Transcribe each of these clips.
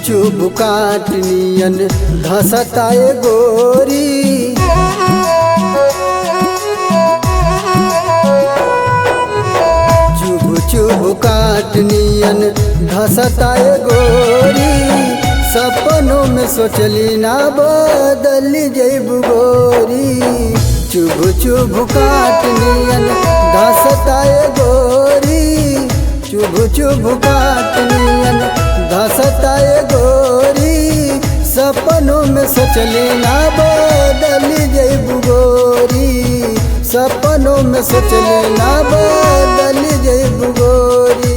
चुभ काटनियन धसताए गोरी। चुभ काटनियन धसताए गोरी। सपनों में सोचली ना बदल जैब गोरी। चुभ काटनियन धसताए गोरी। चुभ काटनियन धसताए गोरी। सपनों में सोचली ना बदल जैब गोरी। सपनों में सोचली ना बदल जैब गोरी।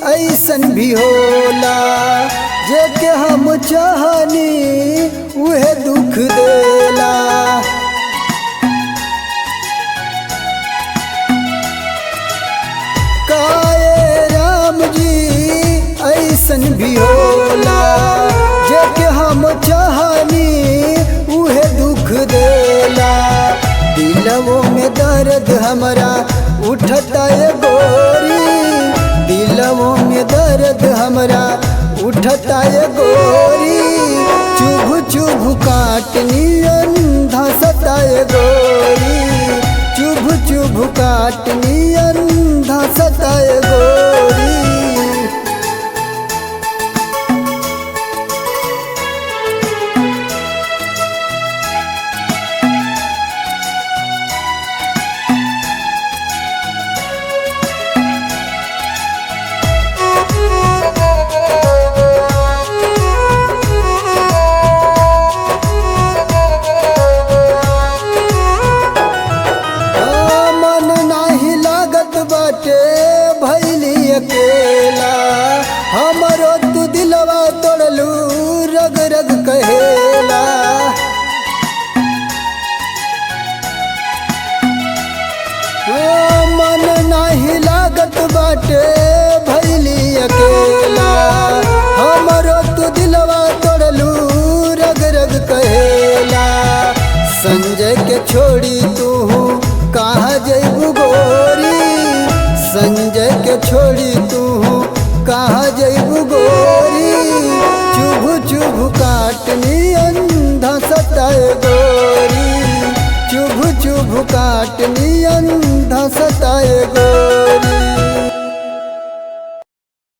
ऐसन भी होला जेके हम चाहनी उहे दुख देला। काए राम जी ऐसन भी होला जेके हम चाहनी उहे दुख देला। दिलवों में दर्द हमरा उठता है गोरी। दिलवों में दर्द हमरा उठता है गोरी। चुभ काटनियन धसता है गोरी। चुभ काटनियन धसता है गोरी। भैली अकेला हमरो तू दिलवा तोड़लू रग रग कहेला। मन नाही लागत बाटे भैली अकेला हमरो तू दिलवा तोड़लू रग रग कहेला। संजय के छोड़ी तू कहाँ जैबू गोरी। संजय के छोड़ी तू कहाँ जैबू गोरी। चुभ काटनियन धसताए गोरी। चुभ काटनियन धसताए गोरी।